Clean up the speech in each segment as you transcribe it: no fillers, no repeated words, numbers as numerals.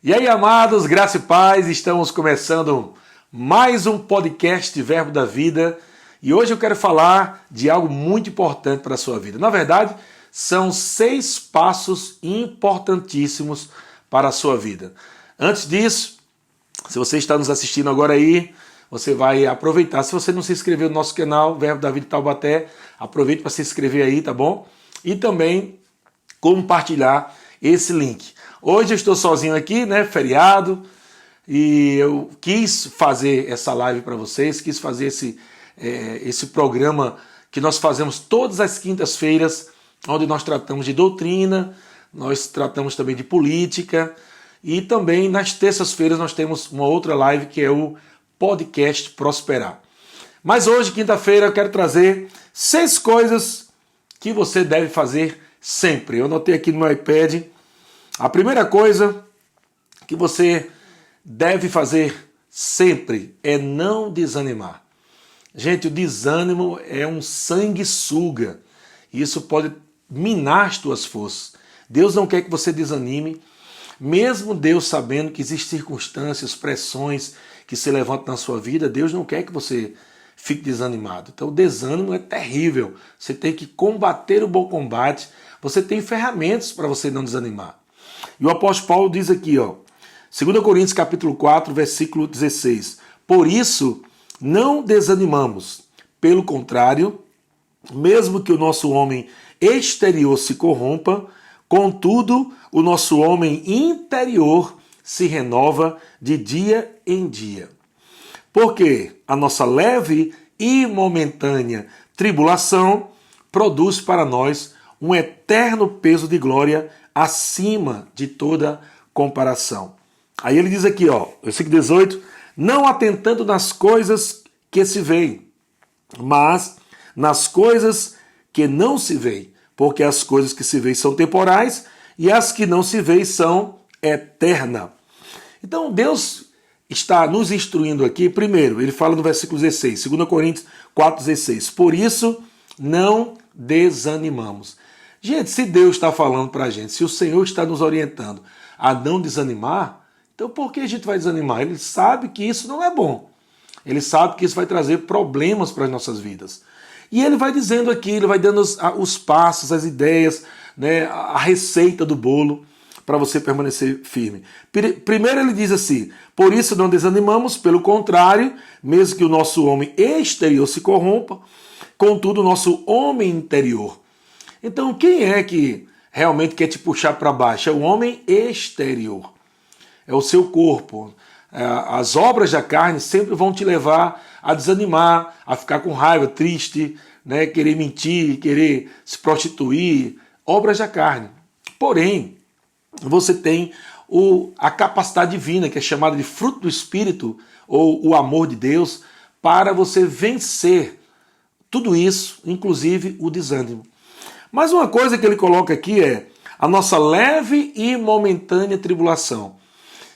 E aí, amados, graça e paz, estamos começando mais um podcast Verbo da Vida e hoje eu quero falar de algo muito importante para a sua vida. Na verdade, são 6 passos importantíssimos para a sua vida. Antes disso, se você está nos assistindo agora aí, você vai aproveitar. Se você não se inscreveu no nosso canal, Verbo da Vida Taubaté, aproveite para se inscrever aí, tá bom? E também compartilhar esse link. Hoje eu estou sozinho aqui, né, feriado, e eu quis fazer essa live para vocês, quis fazer esse programa que nós fazemos todas as quintas-feiras, onde nós tratamos de doutrina, nós tratamos também de política, e também nas terças-feiras nós temos uma outra live que é o podcast Prosperar. Mas hoje, quinta-feira, eu quero trazer 6 coisas que você deve fazer sempre. Eu anotei aqui no meu iPad. A primeira coisa que você deve fazer sempre é não desanimar. Gente, o desânimo é um sanguessuga. Isso pode minar as tuas forças. Deus não quer que você desanime, mesmo Deus sabendo que existem circunstâncias, pressões que se levantam na sua vida, Deus não quer que você fique desanimado. Então o desânimo é terrível. Você tem que combater o bom combate. Você tem ferramentas para você não desanimar. E o apóstolo Paulo diz aqui, 2 Coríntios capítulo 4, versículo 16. Por isso, não desanimamos. Pelo contrário, mesmo que o nosso homem exterior se corrompa, contudo, o nosso homem interior se renova de dia em dia. Porque a nossa leve e momentânea tribulação produz para nós um eterno peso de glória acima de toda comparação. Aí ele diz aqui, versículo 18, não atentando nas coisas que se veem, mas nas coisas que não se veem, porque as coisas que se veem são temporais e as que não se veem são eternas. Então Deus está nos instruindo aqui, primeiro, ele fala no versículo 16, 2 Coríntios 4,16, por isso não desanimamos. Gente, se Deus está falando para a gente, se o Senhor está nos orientando a não desanimar, então por que a gente vai desanimar? Ele sabe que isso não é bom. Ele sabe que isso vai trazer problemas para as nossas vidas. E ele vai dizendo aqui, ele vai dando os passos, as ideias, né, a receita do bolo para você permanecer firme. Primeiro ele diz assim, por isso não desanimamos, pelo contrário, mesmo que o nosso homem exterior se corrompa, contudo o nosso homem interior. Então, quem é que realmente quer te puxar para baixo? É o homem exterior. É o seu corpo. As obras da carne sempre vão te levar a desanimar, a ficar com raiva, triste, né? Querer mentir, querer se prostituir. Obras da carne. Porém, você tem a capacidade divina, que é chamada de fruto do Espírito, ou o amor de Deus, para você vencer tudo isso, inclusive o desânimo. Mas uma coisa que ele coloca aqui é a nossa leve e momentânea tribulação.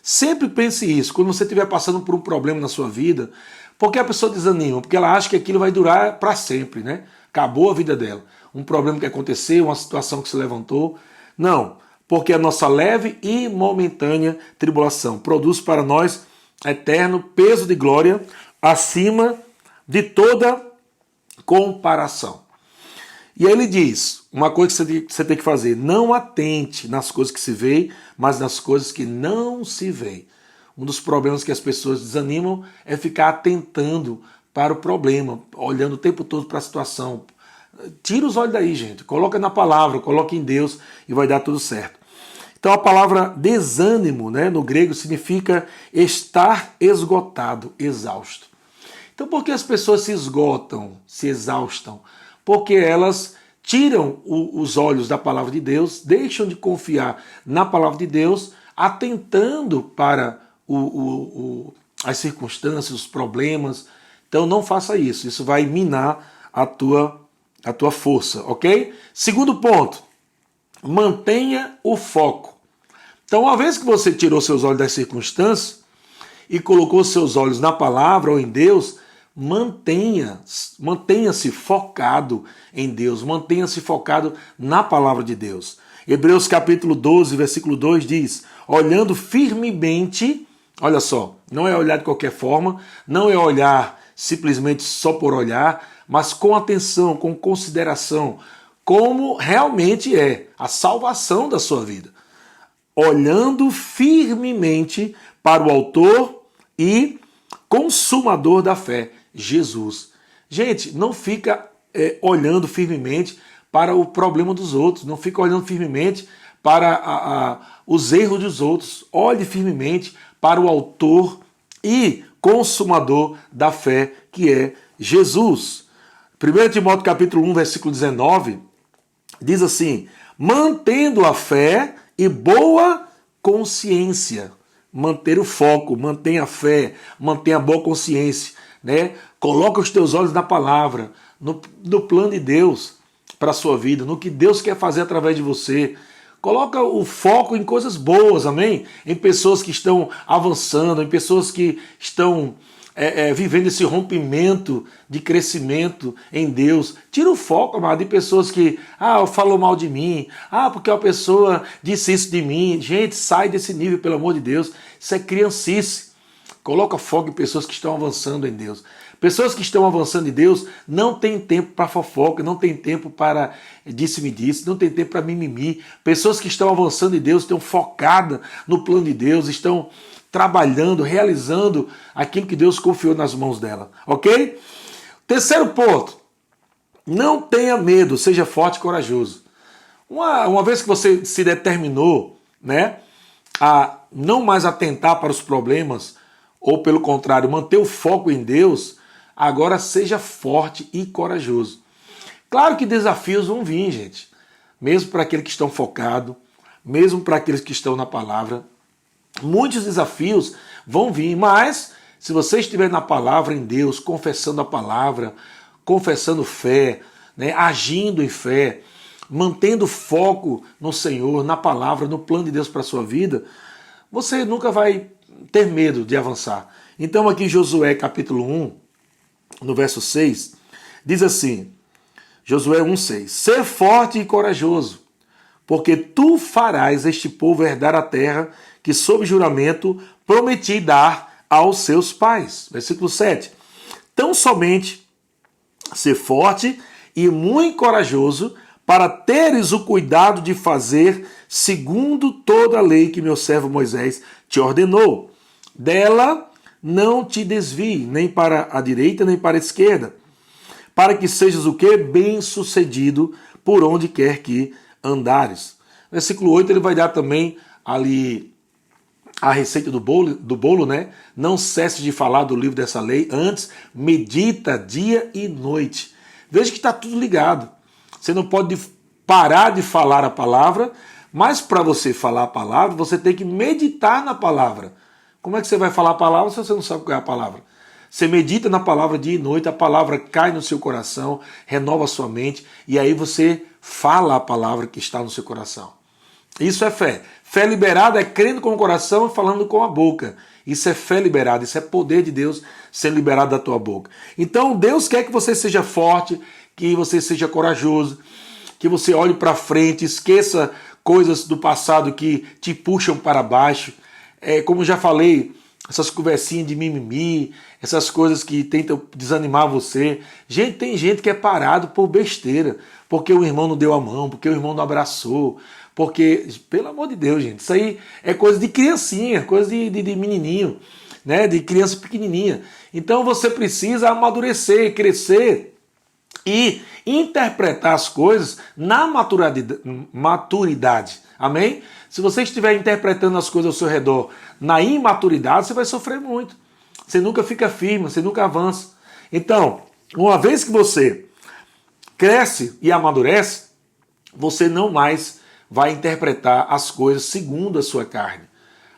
Sempre pense isso, quando você estiver passando por um problema na sua vida, porque a pessoa desanima? Porque ela acha que aquilo vai durar para sempre, né? Acabou a vida dela. Um problema que aconteceu, uma situação que se levantou. Não, porque a nossa leve e momentânea tribulação produz para nós eterno peso de glória acima de toda comparação. E aí ele diz, uma coisa que você tem que fazer, não atente nas coisas que se veem, mas nas coisas que não se veem. Um dos problemas que as pessoas desanimam é ficar atentando para o problema, olhando o tempo todo para a situação. Tira os olhos daí, gente, coloca na palavra, coloca em Deus e vai dar tudo certo. Então a palavra desânimo, né, no grego significa estar esgotado, exausto. Então por que as pessoas se esgotam, se exaustam? Porque elas tiram os olhos da palavra de Deus, deixam de confiar na palavra de Deus, atentando para as circunstâncias, os problemas. Então não faça isso, isso vai minar a tua força, ok? Segundo ponto, mantenha o foco. Então uma vez que você tirou seus olhos das circunstâncias e colocou seus olhos na palavra ou em Deus, mantenha-se focado em Deus, mantenha-se focado na palavra de Deus. Hebreus capítulo 12, versículo 2 diz: olhando firmemente, olha só, não é olhar de qualquer forma, não é olhar simplesmente só por olhar, mas com atenção, com consideração, como realmente é a salvação da sua vida. Olhando firmemente para o autor e consumador da fé, Jesus. Gente, não fica olhando firmemente para o problema dos outros, não fica olhando firmemente para os erros dos outros. Olhe firmemente para o autor e consumador da fé, que é Jesus. 1 Timóteo capítulo 1, versículo 19, diz assim: mantendo a fé e boa consciência. Manter o foco, mantenha a fé, mantenha a boa consciência, né? Coloca os teus olhos na palavra, no plano de Deus para a sua vida, no que Deus quer fazer através de você. Coloca o foco em coisas boas, amém? Em pessoas que estão avançando, em pessoas que estão vivendo esse rompimento de crescimento em Deus. Tira o foco, amado, de pessoas que falou mal de mim, porque a pessoa disse isso de mim. Gente, sai desse nível, pelo amor de Deus. Isso é criancice. Coloca foco em pessoas que estão avançando em Deus. Pessoas que estão avançando em Deus não tem tempo para fofoca, não tem tempo para disse-me-disse, não tem tempo para mimimi. Pessoas que estão avançando em Deus, estão focadas no plano de Deus, estão trabalhando, realizando aquilo que Deus confiou nas mãos dela, ok? Terceiro ponto, não tenha medo, seja forte e corajoso. Uma vez que você se determinou, né, a não mais atentar para os problemas, ou pelo contrário, manter o foco em Deus, agora seja forte e corajoso. Claro que desafios vão vir, gente, mesmo para aqueles que estão focados, mesmo para aqueles que estão na palavra. Muitos desafios vão vir, mas se você estiver na palavra, em Deus, confessando a palavra, confessando fé, né, agindo em fé, mantendo foco no Senhor, na palavra, no plano de Deus para a sua vida, você nunca vai ter medo de avançar. Então aqui em Josué capítulo 1, no verso 6, diz assim, Josué 1,6: ser forte e corajoso, porque tu farás este povo herdar a terra que sob juramento prometi dar aos seus pais. Versículo 7. Tão somente ser forte e muito corajoso para teres o cuidado de fazer segundo toda a lei que meu servo Moisés te ordenou. Dela não te desvie, nem para a direita, nem para a esquerda, para que sejas o quê? Bem-sucedido por onde quer que andares. Versículo 8, ele vai dar também ali a receita do bolo, né? Não cesse de falar do livro dessa lei, antes medita dia e noite. Veja que está tudo ligado. Você não pode parar de falar a palavra, mas para você falar a palavra, você tem que meditar na palavra. Como é que você vai falar a palavra se você não sabe qual é a palavra? Você medita na palavra dia e noite, a palavra cai no seu coração, renova a sua mente, e aí você fala a palavra que está no seu coração. Isso é fé. Fé liberada é crendo com o coração e falando com a boca. Isso é fé liberada, isso é poder de Deus sendo liberado da tua boca. Então Deus quer que você seja forte, que você seja corajoso, que você olhe para frente, esqueça coisas do passado que te puxam para baixo. Como já falei, essas conversinhas de mimimi, essas coisas que tentam desanimar você. Gente, tem gente que é parado por besteira, porque o irmão não deu a mão, porque o irmão não abraçou, porque, pelo amor de Deus, gente, isso aí é coisa de criancinha, coisa de menininho, né, de criança pequenininha. Então você precisa amadurecer, crescer e interpretar as coisas na maturidade. Amém? Se você estiver interpretando as coisas ao seu redor na imaturidade, você vai sofrer muito. Você nunca fica firme, você nunca avança. Então, uma vez que você cresce e amadurece, você não mais vai interpretar as coisas segundo a sua carne.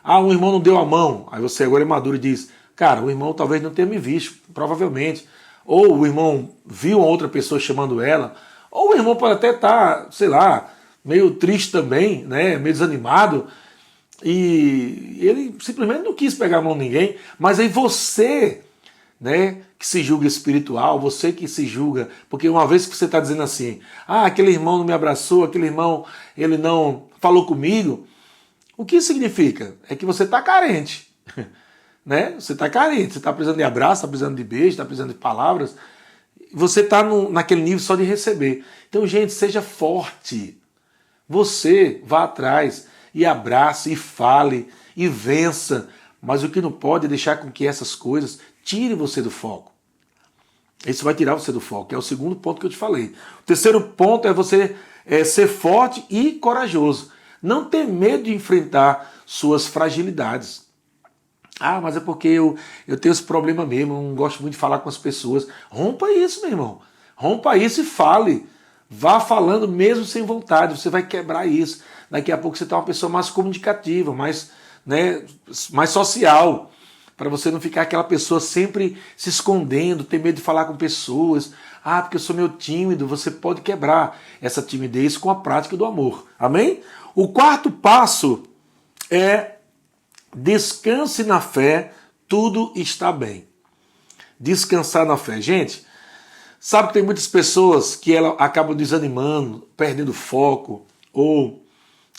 Um irmão não deu a mão, aí você agora é maduro e diz, cara, o irmão talvez não tenha me visto, provavelmente. Ou o irmão viu uma outra pessoa chamando ela, ou o irmão pode até estar, sei lá, meio triste também, né, meio desanimado, e ele simplesmente não quis pegar a mão de ninguém, mas aí você, né, que se julga espiritual, você que se julga, porque uma vez que você está dizendo assim, aquele irmão não me abraçou, aquele irmão, ele não falou comigo, o que significa? É que você está carente, né? Você está carente, você está precisando de abraço, está precisando de beijo, está precisando de palavras, você está naquele nível só de receber. Então, gente, seja forte, você vá atrás e abrace, e fale, e vença, mas o que não pode é deixar com que essas coisas tirem você do foco. Isso vai tirar você do foco, que é o segundo ponto que eu te falei. O terceiro ponto é você ser forte e corajoso. Não ter medo de enfrentar suas fragilidades. Mas é porque eu tenho esse problema mesmo, eu não gosto muito de falar com as pessoas. Rompa isso, meu irmão. Rompa isso e fale. Vá falando mesmo sem vontade, você vai quebrar isso. Daqui a pouco você está uma pessoa mais comunicativa, mais social, para você não ficar aquela pessoa sempre se escondendo, ter medo de falar com pessoas. Porque eu sou meio tímido. Você pode quebrar essa timidez com a prática do amor. Amém? O quarto passo é descanse na fé, tudo está bem. Descansar na fé. Gente, sabe que tem muitas pessoas que ela acabam desanimando, perdendo foco, ou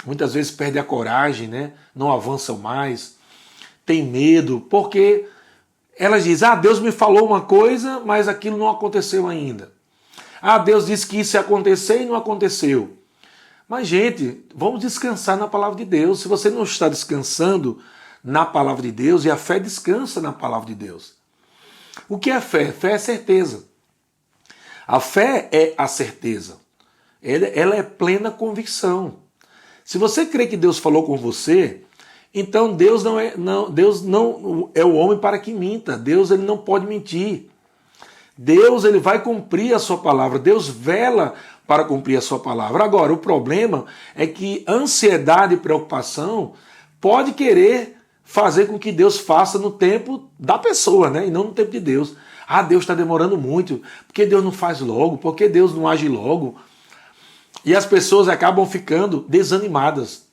muitas vezes perdem a coragem, né? Não avançam mais, tem medo, porque elas dizem, Deus me falou uma coisa, mas aquilo não aconteceu ainda. Deus disse que isso ia acontecer e não aconteceu. Mas, gente, vamos descansar na palavra de Deus. Se você não está descansando na palavra de Deus, e a fé descansa na palavra de Deus. O que é fé? Fé é certeza. A fé é a certeza. Ela é plena convicção. Se você crê que Deus falou com você, então Deus não é o homem para que minta. Deus ele não pode mentir. Deus ele vai cumprir a sua palavra. Deus vela para cumprir a sua palavra. Agora, o problema é que ansiedade e preocupação pode querer fazer com que Deus faça no tempo da pessoa, né? E não no tempo de Deus. Deus está demorando muito. Por que Deus não faz logo? Por que Deus não age logo? E as pessoas acabam ficando desanimadas.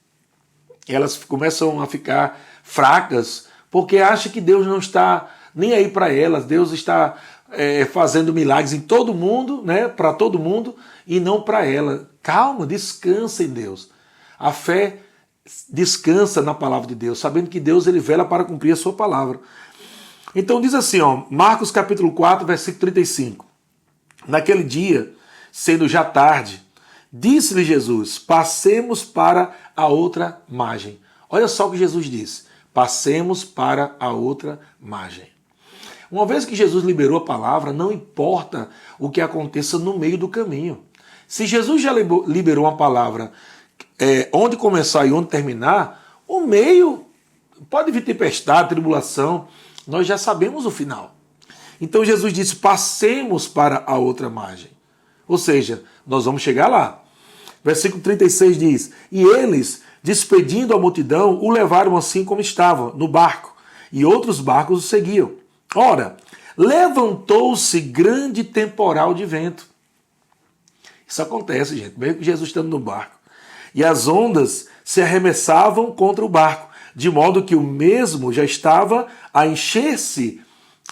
Elas começam a ficar fracas, porque acham que Deus não está nem aí para elas. Deus está fazendo milagres em todo mundo, né? Para todo mundo, e não para ela. Calma, descansa em Deus. A fé descansa na palavra de Deus, sabendo que Deus ele vela para cumprir a sua palavra. Então diz assim, Marcos capítulo 4, versículo 35. Naquele dia, sendo já tarde, disse-lhe Jesus, passemos para a outra margem. Olha só o que Jesus disse, passemos para a outra margem. Uma vez que Jesus liberou a palavra, não importa o que aconteça no meio do caminho. Se Jesus já liberou uma palavra, onde começar e onde terminar, o meio pode vir tempestade, tribulação, nós já sabemos o final. Então Jesus disse, passemos para a outra margem. Ou seja, nós vamos chegar lá. Versículo 36 diz, e eles, despedindo a multidão, o levaram assim como estava, no barco, e outros barcos o seguiam. Ora, levantou-se grande temporal de vento. Isso acontece, gente, mesmo que Jesus estando no barco. E as ondas se arremessavam contra o barco, de modo que o mesmo já estava a encher-se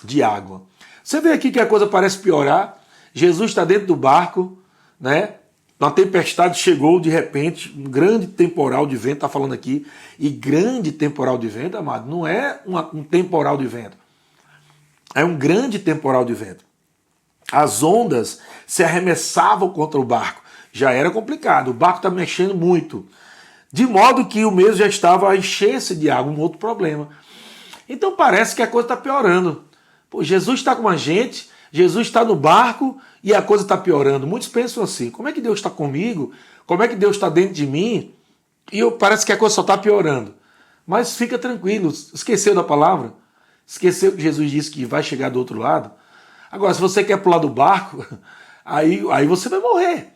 de água. Você vê aqui que a coisa parece piorar. Jesus está dentro do barco, né? Uma tempestade chegou de repente, um grande temporal de vento, está falando aqui. E grande temporal de vento, amado, não é um temporal de vento. É um grande temporal de vento. As ondas se arremessavam contra o barco. Já era complicado, o barco está mexendo muito. De modo que o mesmo já estava a encher-se de água, um outro problema. Então parece que a coisa está piorando. Jesus está com a gente, Jesus está no barco e a coisa está piorando. Muitos pensam assim, como é que Deus está comigo? Como é que Deus está dentro de mim? E parece que a coisa só está piorando. Mas fica tranquilo, esqueceu da palavra? Esqueceu que Jesus disse que vai chegar do outro lado? Agora, se você quer pular do barco, aí você vai morrer.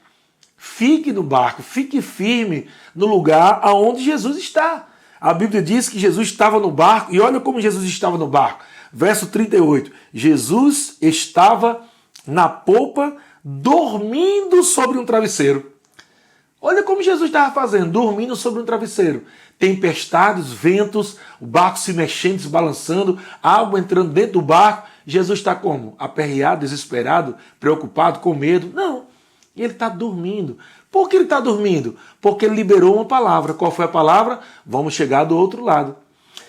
Fique no barco, fique firme no lugar aonde Jesus está. A Bíblia diz que Jesus estava no barco, e olha como Jesus estava no barco. Verso 38, Jesus estava na popa, dormindo sobre um travesseiro. Olha como Jesus estava fazendo, dormindo sobre um travesseiro. Tempestades, ventos, o barco se mexendo, se balançando, água entrando dentro do barco, Jesus está como? Aperreado, desesperado, preocupado, com medo? Não, ele está dormindo. Por que ele está dormindo? Porque ele liberou uma palavra. Qual foi a palavra? Vamos chegar do outro lado.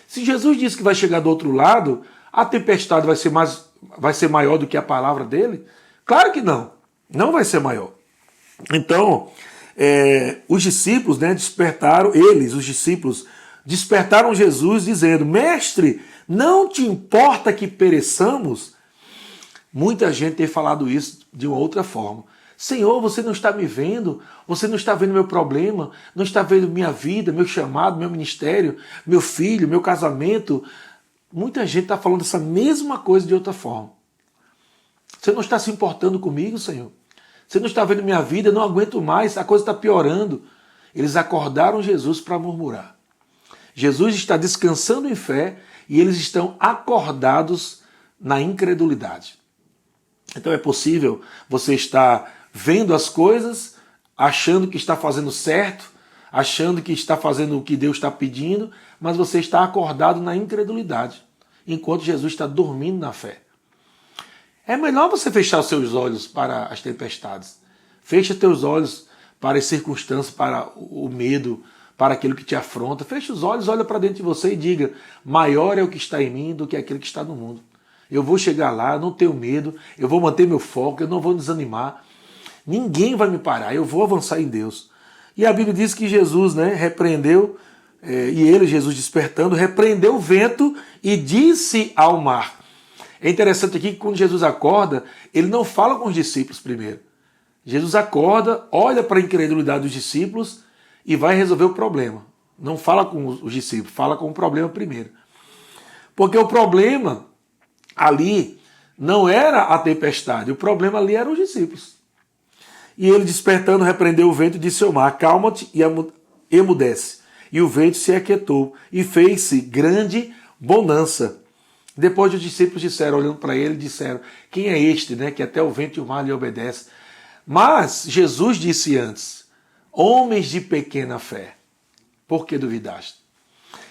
Se Jesus disse que vai chegar do outro lado, a tempestade vai ser maior do que a palavra dele? Claro que não. Não vai ser maior. Então, os discípulos, os discípulos, despertaram Jesus dizendo: Mestre, não te importa que pereçamos? Muita gente tem falado isso de uma outra forma. Senhor, você não está me vendo? Você não está vendo meu problema? Não está vendo minha vida, meu chamado, meu ministério, meu filho, meu casamento? Muita gente está falando essa mesma coisa de outra forma. Você não está se importando comigo, Senhor? Você não está vendo minha vida? Eu não aguento mais, a coisa está piorando. Eles acordaram Jesus para murmurar. Jesus está descansando em fé e eles estão acordados na incredulidade. Então é possível você estar vendo as coisas, achando que está fazendo certo, achando que está fazendo o que Deus está pedindo, mas você está acordado na incredulidade, enquanto Jesus está dormindo na fé. É melhor você fechar os seus olhos para as tempestades. Fecha teus olhos para as circunstâncias, para o medo, para aquilo que te afronta. Fecha os olhos, olha para dentro de você e diga: maior é o que está em mim do que aquele que está no mundo. Eu vou chegar lá, não tenho medo, eu vou manter meu foco, eu não vou desanimar. Ninguém vai me parar, eu vou avançar em Deus. E a Bíblia diz que Jesus repreendeu, Jesus despertando, repreendeu o vento e disse ao mar. É interessante aqui que quando Jesus acorda, ele não fala com os discípulos primeiro. Jesus acorda, olha para a incredulidade dos discípulos e vai resolver o problema. Não fala com os discípulos, fala com o problema primeiro. Porque o problema ali não era a tempestade, o problema ali eram os discípulos. E ele, despertando, repreendeu o vento e disse ao mar: acalma-te e emudece. E o vento se aquietou e fez-se grande bonança. Depois os discípulos disseram, olhando para ele, disseram: quem é este, que até o vento e o mar lhe obedecem? Mas Jesus disse antes: homens de pequena fé, por que duvidaste?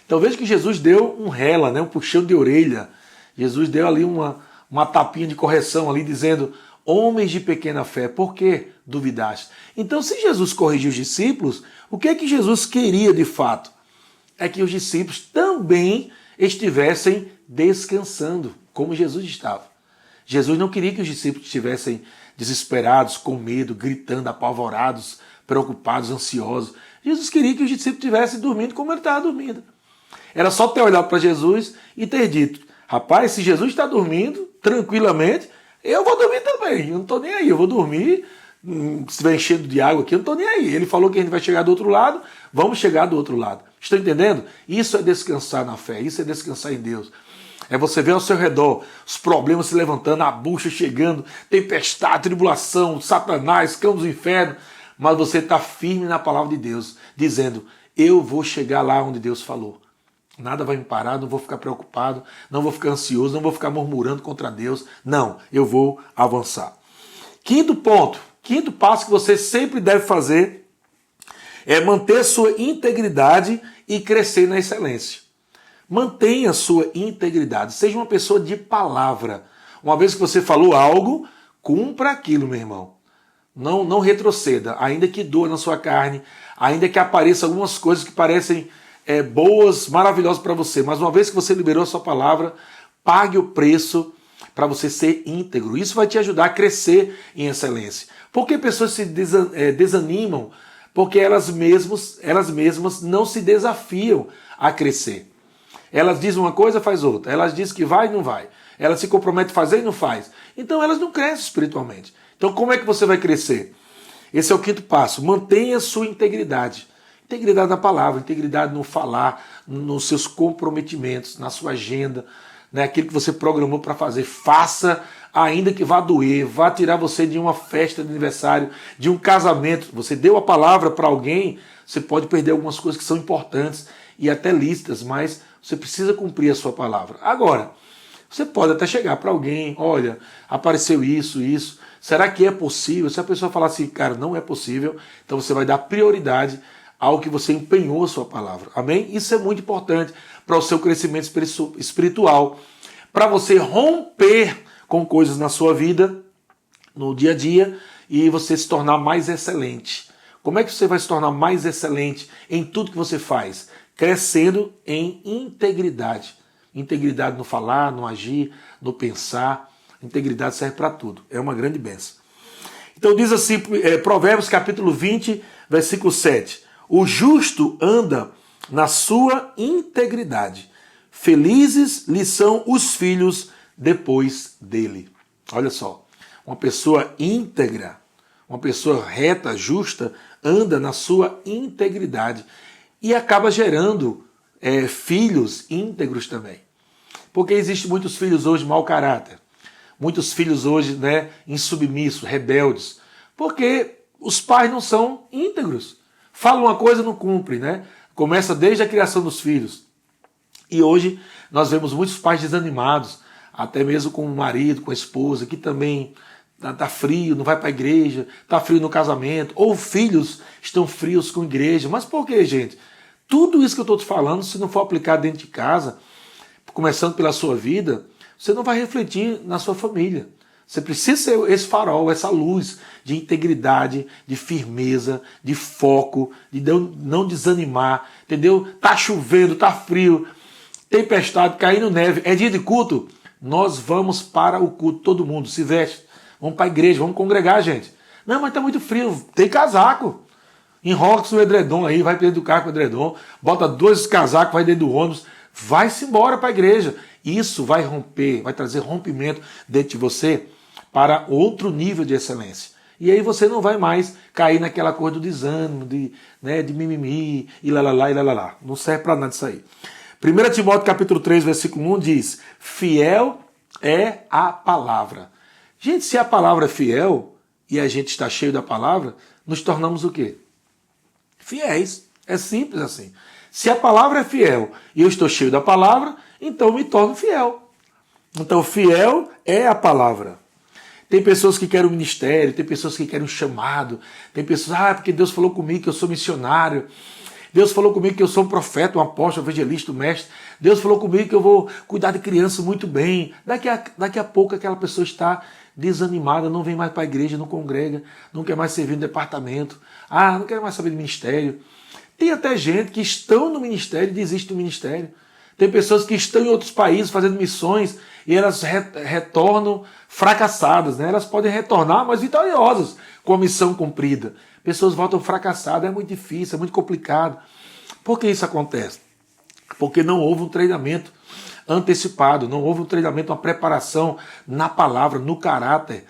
Então veja que Jesus deu um rela, um puxão de orelha. Jesus deu ali uma tapinha de correção ali, dizendo: homens de pequena fé, por que duvidaste? Então, se Jesus corrigiu os discípulos, o que é que Jesus queria de fato? É que os discípulos também estivessem descansando, como Jesus estava. Jesus não queria que os discípulos estivessem desesperados, com medo, gritando, apavorados, preocupados, ansiosos. Jesus queria que os discípulos estivessem dormindo como ele estava dormindo. Era só ter olhado para Jesus e ter dito: rapaz, se Jesus está dormindo tranquilamente, eu vou dormir também. Eu não estou nem aí, eu vou dormir. Se estiver enchendo de água aqui, eu não estou nem aí. Ele falou que a gente vai chegar do outro lado, vamos chegar do outro lado. Estão entendendo? Isso é descansar na fé, isso é descansar em Deus. É você ver ao seu redor os problemas se levantando, a bucha chegando, tempestade, tribulação, Satanás, cão dos infernos, mas você está firme na palavra de Deus, dizendo: eu vou chegar lá onde Deus falou. Nada vai me parar, não vou ficar preocupado, não vou ficar ansioso, não vou ficar murmurando contra Deus. Não, eu vou avançar. Quinto passo que você sempre deve fazer é manter sua integridade e crescer na excelência. Mantenha sua integridade, seja uma pessoa de palavra. Uma vez que você falou algo, cumpra aquilo, meu irmão. Não retroceda, ainda que doa na sua carne, ainda que apareçam algumas coisas que parecem boas, maravilhosas para você. Mas uma vez que você liberou a sua palavra, pague o preço para você ser íntegro. Isso vai te ajudar a crescer em excelência. Por que pessoas se desanimam? Porque elas mesmas não se desafiam a crescer. Elas dizem uma coisa, faz outra. Elas dizem que vai e não vai. Elas se comprometem a fazer e não faz. Então elas não crescem espiritualmente. Então como é que você vai crescer? Esse é o quinto passo. Mantenha sua integridade. Integridade na palavra, integridade no falar, nos seus comprometimentos, na sua agenda, aquilo que você programou para fazer. Faça, ainda que vá doer, vá tirar você de uma festa de aniversário, de um casamento. Você deu a palavra para alguém, você pode perder algumas coisas que são importantes e até lícitas, mas você precisa cumprir a sua palavra. Agora, você pode até chegar para alguém: olha, apareceu isso. Será que é possível? Se a pessoa falar assim: cara, não é possível, então você vai dar prioridade ao que você empenhou a sua palavra. Amém? Isso é muito importante para o seu crescimento espiritual. para você romper com coisas na sua vida, no dia a dia, e você se tornar mais excelente. Como é que você vai se tornar mais excelente em tudo que você faz? Crescendo em integridade. Integridade no falar, no agir, no pensar. Integridade serve para tudo. É uma grande bênção. Então diz assim, Provérbios capítulo 20, versículo 7. O justo anda na sua integridade. Felizes lhe são os filhos depois dele. Olha só, uma pessoa íntegra, uma pessoa reta, justa, anda na sua integridade e acaba gerando filhos íntegros também. Porque existem muitos filhos hoje mau caráter, muitos filhos hoje insubmissos, rebeldes, porque os pais não são íntegros. Falam uma coisa e não cumprem, né? Começa desde a criação dos filhos. E hoje nós vemos muitos pais desanimados, até mesmo com o marido, com a esposa, que também está frio, não vai para a igreja, está frio no casamento, ou filhos estão frios com a igreja. Mas por quê, gente? Tudo isso que eu estou te falando, se não for aplicado dentro de casa, começando pela sua vida, você não vai refletir na sua família. Você precisa ser esse farol, essa luz de integridade, de firmeza, de foco, de não desanimar, entendeu? Tá chovendo, tá frio, tempestade, caindo neve, é dia de culto, nós vamos para o culto, todo mundo se veste, vamos para a igreja, vamos congregar, gente. Não, mas tá muito frio, tem casaco. Enrola-se o edredom aí, vai dentro do carro com o edredom, bota 2 casacos, vai dentro do ônibus, vai-se embora para a igreja. Isso vai romper, vai trazer rompimento dentro de você para outro nível de excelência. E aí você não vai mais cair naquela coisa do desânimo, de mimimi, e lá. Não serve para nada isso aí. 1 Timóteo capítulo 3, versículo 1 diz, fiel é a palavra. Gente, se a palavra é fiel e a gente está cheio da palavra, nos tornamos o quê? Fiéis. É simples assim. Se a palavra é fiel e eu estou cheio da palavra, então eu me torno fiel. Então fiel é a palavra. Tem pessoas que querem um ministério, tem pessoas que querem um chamado, tem pessoas, porque Deus falou comigo que eu sou missionário, Deus falou comigo que eu sou um profeta, um apóstolo, um evangelista, um mestre, Deus falou comigo que eu vou cuidar de criança muito bem. Daqui a pouco aquela pessoa está desanimada, não vem mais para a igreja, não congrega, não quer mais servir no departamento, não quer mais saber de ministério. Tem até gente que estão no ministério e desiste do ministério. Tem pessoas que estão em outros países fazendo missões e elas retornam fracassadas, né? Elas podem retornar, mas vitoriosas com a missão cumprida. Pessoas voltam fracassadas, é muito difícil, é muito complicado. Por que isso acontece? Porque não houve um treinamento antecipado, não houve um treinamento, uma preparação na palavra, no caráter.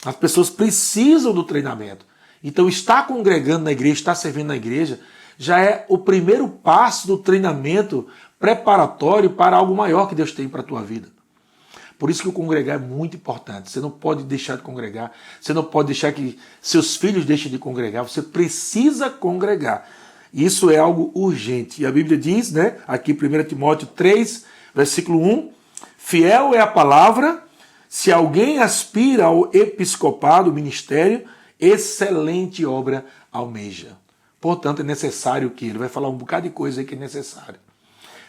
As pessoas precisam do treinamento. Então estar congregando na igreja, estar servindo na igreja, já é o primeiro passo do treinamento preparatório para algo maior que Deus tem para a tua vida. Por isso que o congregar é muito importante. Você não pode deixar de congregar, você não pode deixar que seus filhos deixem de congregar, você precisa congregar. Isso é algo urgente. E a Bíblia diz, aqui 1 Timóteo 3, versículo 1, fiel é a palavra, se alguém aspira ao episcopado, ministério, excelente obra almeja. Portanto, é necessário que ele vai falar um bocado de coisa aí que é necessário.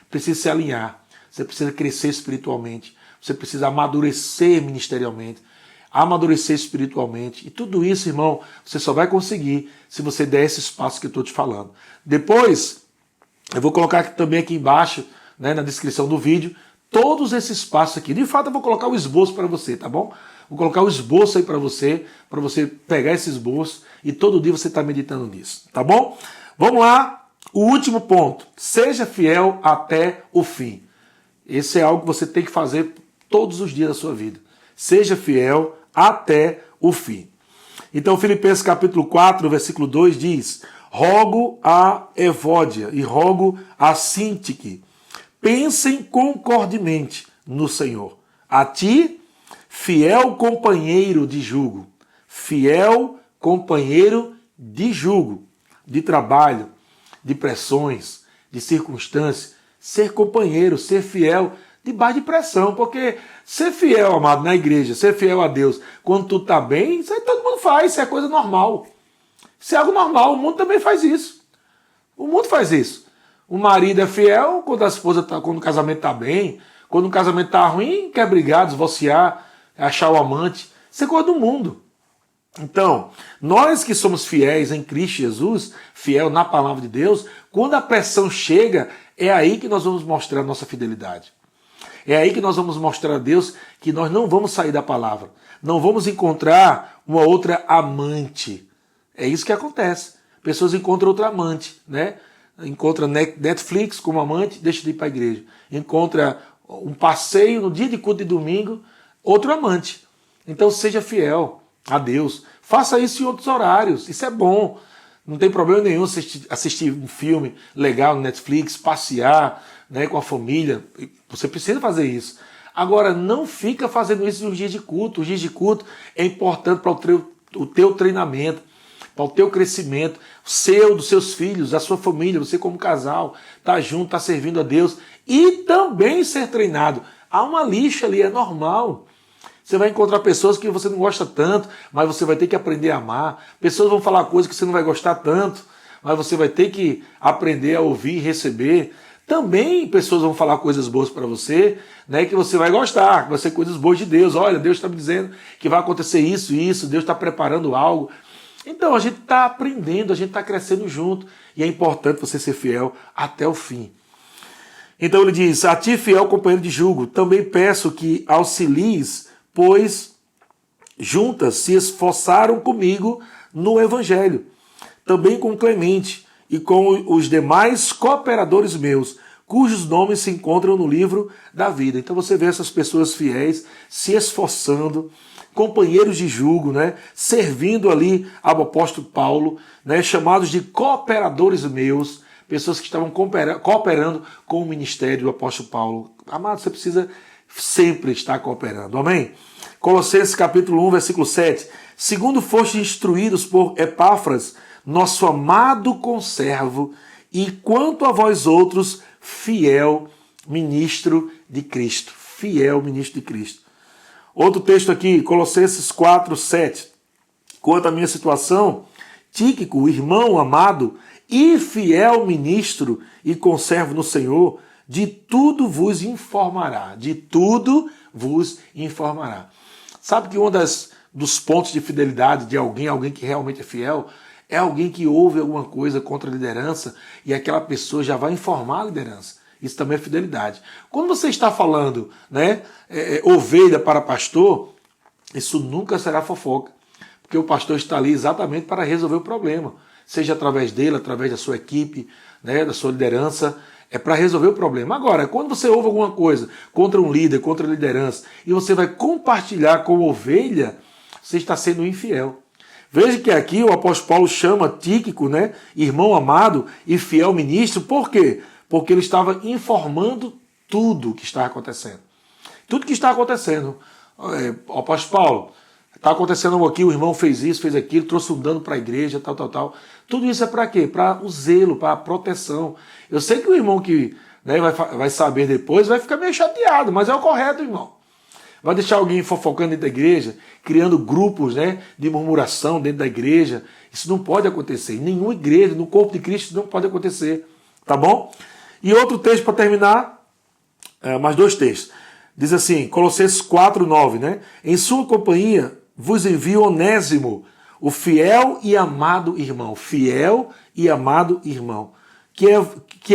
Precisa se alinhar, você precisa crescer espiritualmente, você precisa amadurecer ministerialmente, amadurecer espiritualmente. E tudo isso, irmão, você só vai conseguir se você der esse espaço que eu estou te falando. Depois, eu vou colocar também aqui embaixo, na descrição do vídeo, todos esses passos aqui. De fato, eu vou colocar o esboço para você, tá bom? Vou colocar o esboço aí para você pegar esse esboço e todo dia você está meditando nisso, tá bom? Vamos lá, o último ponto. Seja fiel até o fim. Esse é algo que você tem que fazer todos os dias da sua vida. Seja fiel até o fim. Então, Filipenses capítulo 4, versículo 2 diz, rogo a Evódia e rogo a Sintique, pensem concordemente no Senhor. A ti, fiel companheiro de jugo, de trabalho, de pressões, de circunstâncias, ser companheiro, ser fiel, debaixo de pressão, porque ser fiel, amado, na igreja, ser fiel a Deus, quando tu tá bem, isso aí todo mundo faz, isso é coisa normal. Isso é algo normal, o mundo também faz isso. O mundo faz isso. O marido é fiel quando a esposa quando o casamento tá bem, Quando um casamento está ruim, quer brigar, divorciar, achar o amante. Isso é coisa do mundo. Então, nós que somos fiéis em Cristo Jesus, fiel na palavra de Deus, quando a pressão chega, é aí que nós vamos mostrar a nossa fidelidade. É aí que nós vamos mostrar a Deus que nós não vamos sair da palavra. Não vamos encontrar uma outra amante. É isso que acontece. Pessoas encontram outra amante, né? Encontra Netflix como amante, deixa de ir para a igreja. Encontra um passeio no dia de culto de domingo, outro amante. Então seja fiel a Deus. Faça isso em outros horários. Isso é bom. Não tem problema nenhum assistir um filme legal no Netflix, passear, né, com a família. Você precisa fazer isso. Agora, não fica fazendo isso nos dias de culto. Os dias de culto é importante para o teu treinamento, para o teu crescimento, seu, dos seus filhos, da sua família, você como casal, tá junto, tá servindo a Deus e também ser treinado. Há uma lixa ali, é normal. Você vai encontrar pessoas que você não gosta tanto, mas você vai ter que aprender a amar. Pessoas vão falar coisas que você não vai gostar tanto, mas você vai ter que aprender a ouvir e receber. Também pessoas vão falar coisas boas para você, né, que você vai gostar, que vai ser coisas boas de Deus. Olha, Deus está me dizendo que vai acontecer isso e isso, Deus está preparando algo. Então a gente está aprendendo, a gente está crescendo junto e é importante você ser fiel até o fim. Então ele diz, a ti fiel companheiro de jugo, também peço que auxilies, pois juntas se esforçaram comigo no evangelho, também com Clemente e com os demais cooperadores meus, cujos nomes se encontram no livro da vida. Então você vê essas pessoas fiéis se esforçando, companheiros de jugo, né, servindo ali ao apóstolo Paulo, né, chamados de cooperadores meus, pessoas que estavam cooperando com o ministério do apóstolo Paulo. Amado, você precisa sempre estar cooperando, amém? Colossenses capítulo 1, versículo 7. Segundo fostes instruídos por Epáfras, nosso amado conservo, e quanto a vós outros, fiel ministro de Cristo. Fiel ministro de Cristo. Outro texto aqui, Colossenses 4, 7. Quanto à minha situação, Tíquico, irmão amado e fiel ministro e conservo no Senhor, de tudo vos informará. De tudo vos informará. Sabe que um dos pontos de fidelidade de alguém que realmente é fiel, é alguém que ouve alguma coisa contra a liderança e aquela pessoa já vai informar a liderança. Isso também é fidelidade. Quando você está falando, né, ovelha para pastor, isso nunca será fofoca. Porque o pastor está ali exatamente para resolver o problema. Seja através dele, através da sua equipe, né, da sua liderança, é para resolver o problema. Agora, quando você ouve alguma coisa contra um líder, contra a liderança, e você vai compartilhar com ovelha, você está sendo infiel. Veja que aqui o apóstolo Paulo chama Tíquico, né, irmão amado e fiel ministro, por quê? Porque ele estava informando tudo o que estava acontecendo. Tudo que está acontecendo. O apóstolo Paulo, está acontecendo aqui, o irmão fez isso, fez aquilo, trouxe um dano para a igreja, tal. Tudo isso é para quê? Para o zelo, para a proteção. Eu sei que o irmão que, né, vai saber depois vai ficar meio chateado, mas é o correto, irmão. Vai deixar alguém fofocando dentro da igreja, criando grupos, né, de murmuração dentro da igreja. Isso não pode acontecer. Em nenhuma igreja, no corpo de Cristo, isso não pode acontecer. Tá bom? E outro texto para terminar, mais dois textos. Diz assim, Colossenses 4, 9, né? Em sua companhia vos envio Onésimo, o fiel e amado irmão. Fiel e amado irmão, que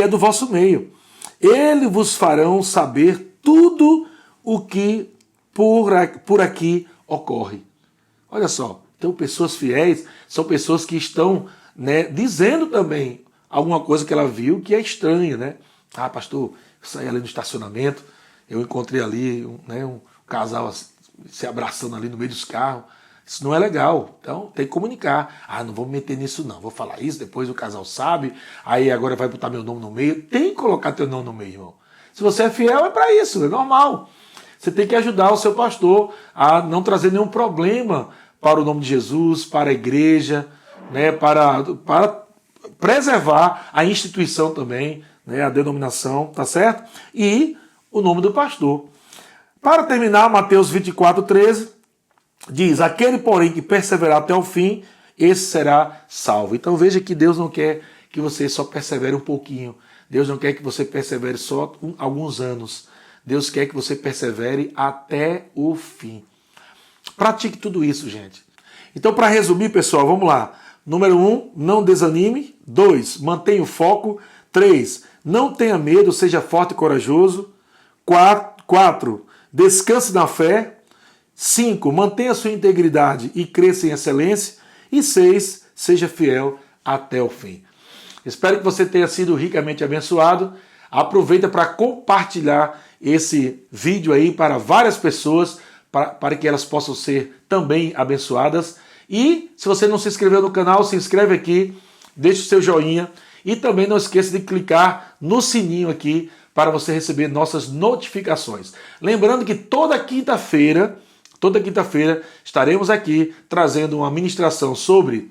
é do vosso meio. Ele vos farão saber tudo o que por aqui ocorre. Olha só, então pessoas fiéis são pessoas que estão, né, dizendo também alguma coisa que ela viu que é estranha, né? Ah, pastor, eu saí ali no estacionamento, eu encontrei ali um casal se abraçando ali no meio dos carros. Isso não é legal, então tem que comunicar. Ah, não vou me meter nisso não, vou falar isso, depois o casal sabe, aí agora vai botar meu nome no meio. Tem que colocar teu nome no meio, irmão. Se você é fiel, é para isso, é normal. Você tem que ajudar o seu pastor a não trazer nenhum problema para o nome de Jesus, para a igreja, né, para preservar a instituição também, né, a denominação, tá certo? E o nome do pastor. Para terminar, Mateus 24, 13, diz, aquele, porém, que perseverar até o fim, esse será salvo. Então veja que Deus não quer que você só persevere um pouquinho. Deus não quer que você persevere só alguns anos. Deus quer que você persevere até o fim. Pratique tudo isso, gente. Então, para resumir, pessoal, vamos lá. Número 1, não desanime. 2, mantenha o foco. 3, não tenha medo, seja forte e corajoso. 4, descanse na fé. 5, mantenha sua integridade e cresça em excelência. E 6, seja fiel até o fim. Espero que você tenha sido ricamente abençoado. Aproveita para compartilhar esse vídeo aí para várias pessoas, para que elas possam ser também abençoadas. E se você não se inscreveu no canal, se inscreve aqui, deixe o seu joinha e também não esqueça de clicar no sininho aqui para você receber nossas notificações. Lembrando que toda quinta-feira estaremos aqui trazendo uma ministração sobre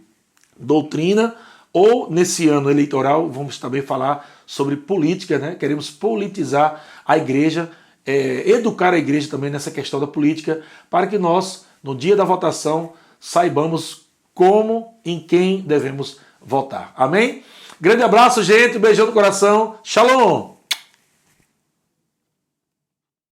doutrina, ou nesse ano eleitoral vamos também falar sobre política, né? Queremos politizar a igreja, educar a igreja também nessa questão da política, para que nós, no dia da votação, saibamos como, em quem devemos votar. Amém? Grande abraço, gente, beijão no coração, shalom!